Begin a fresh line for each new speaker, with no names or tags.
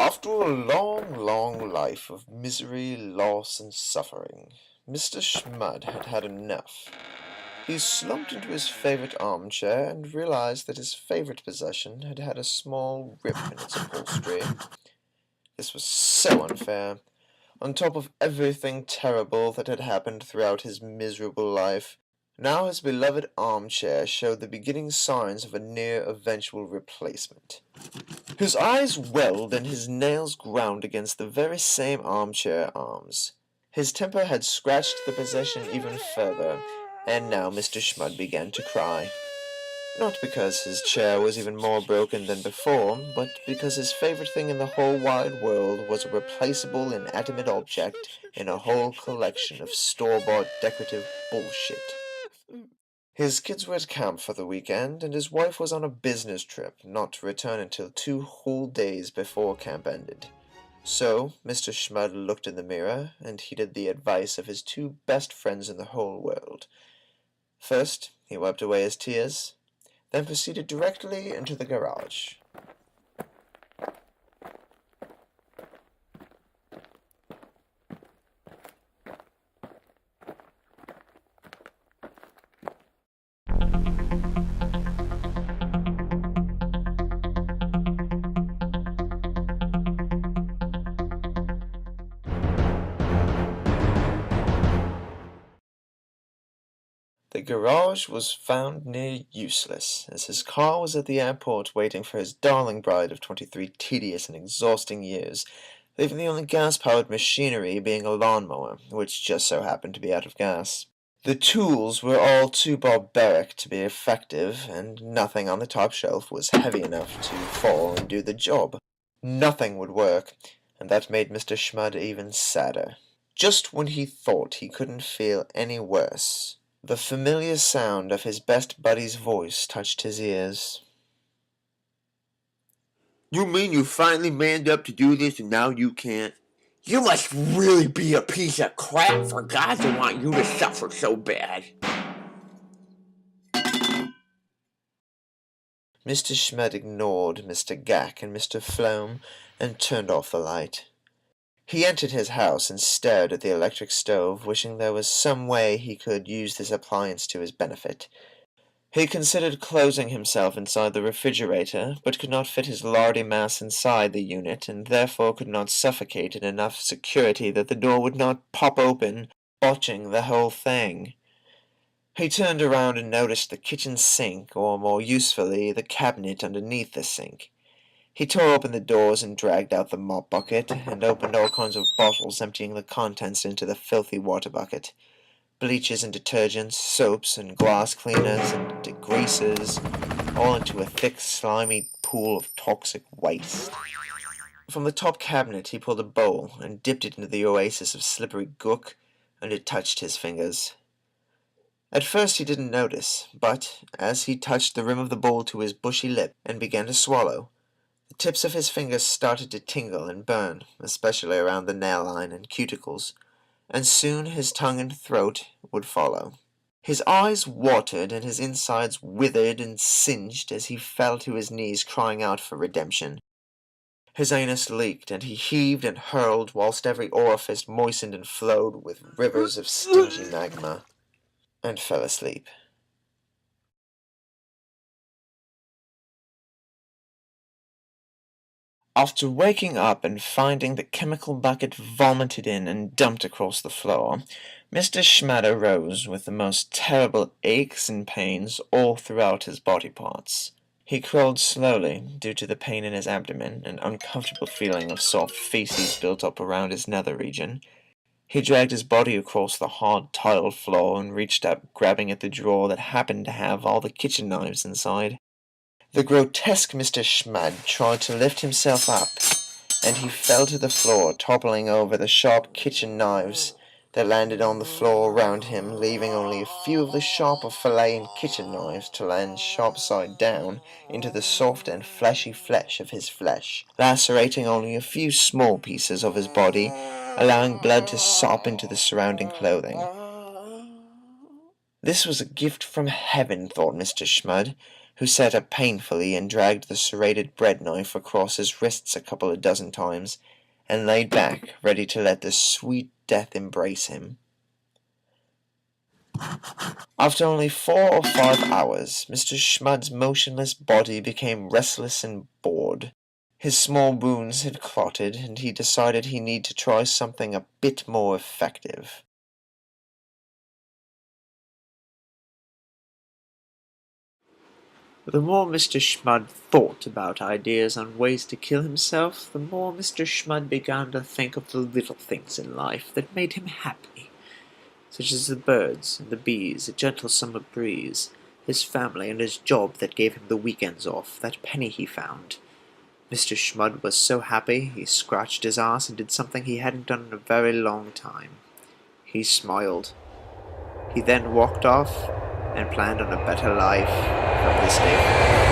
After a long, long life of misery, loss, and suffering, Mr. Schmudd had had enough. He slumped into his favorite armchair and realized that his favorite possession had had a small rip in its upholstery. This was so unfair. On top of everything terrible that had happened throughout his miserable life, now his beloved armchair showed the beginning signs of a near eventual replacement. His eyes welled and his nails ground against the very same armchair arms. His temper had scratched the possession even further, and now Mr. Schmudd began to cry. Not because his chair was even more broken than before, but because his favorite thing in the whole wide world was a replaceable inanimate object in a whole collection of store-bought decorative bullshit. His kids were at camp for the weekend, and his wife was on a business trip, not to return until 2 whole days before camp ended. So, Mr. Schmudd looked in the mirror and heeded the advice of his 2 best friends in the whole world. First, he wiped away his tears, then proceeded directly into the garage. The garage was found near useless, as his car was at the airport waiting for his darling bride of 23 tedious and exhausting years, leaving the only gas-powered machinery being a lawnmower, which just so happened to be out of gas. The tools were all too barbaric to be effective, and nothing on the top shelf was heavy enough to fall and do the job. Nothing would work, and that made Mr. Schmudd even sadder. Just when he thought he couldn't feel any worse, the familiar sound of his best buddy's voice touched his ears.
You mean you finally manned up to do this and now you can't? You must really be a piece of crap for God to want you to suffer so bad.
Mr. Schmudd ignored Mr. Gack and Mr. Floam and turned off the light. He entered his house and stared at the electric stove, wishing there was some way he could use this appliance to his benefit. He considered closing himself inside the refrigerator, but could not fit his lardy mass inside the unit, and therefore could not suffocate in enough security that the door would not pop open, botching the whole thing. He turned around and noticed the kitchen sink, or more usefully, the cabinet underneath the sink. He tore open the doors and dragged out the mop bucket, and opened all kinds of bottles, emptying the contents into the filthy water bucket. Bleaches and detergents, soaps and glass cleaners and degreasers, all into a thick, slimy pool of toxic waste. From the top cabinet he pulled a bowl and dipped it into the oasis of slippery gook, and it touched his fingers. At first he didn't notice, but as he touched the rim of the bowl to his bushy lip and began to swallow, the tips of his fingers started to tingle and burn, especially around the nail line and cuticles, and soon his tongue and throat would follow. His eyes watered and his insides withered and singed as he fell to his knees crying out for redemption. His anus leaked, and he heaved and hurled, whilst every orifice moistened and flowed with rivers of stingy magma, and fell asleep. After waking up and finding the chemical bucket vomited in and dumped across the floor, Mr. Schmudd arose with the most terrible aches and pains all throughout his body parts. He crawled slowly, due to the pain in his abdomen, an uncomfortable feeling of soft feces built up around his nether region. He dragged his body across the hard tiled floor and reached up, grabbing at the drawer that happened to have all the kitchen knives inside. The grotesque Mr. Schmudd tried to lift himself up, and he fell to the floor, toppling over the sharp kitchen knives that landed on the floor around him, leaving only a few of the sharper filleting kitchen knives to land sharp side down into the soft and fleshy flesh of his flesh, lacerating only a few small pieces of his body, allowing blood to sop into the surrounding clothing. This was a gift from heaven, thought Mr. Schmudd, who sat up painfully and dragged the serrated bread knife across his wrists a couple of dozen times, and laid back, ready to let the sweet death embrace him. After only 4 or 5 hours, Mr. Schmudd's motionless body became restless and bored. His small wounds had clotted, and he decided he needed to try something a bit more effective. The more Mr. Schmudd thought about ideas on ways to kill himself, the more Mr. Schmudd began to think of the little things in life that made him happy, such as the birds and the bees, a gentle summer breeze, his family, and his job that gave him the weekends off, that penny he found. Mr. Schmudd was so happy he scratched his ass and did something he hadn't done in a very long time. He smiled. He then walked off and planned on a better life from this day forward.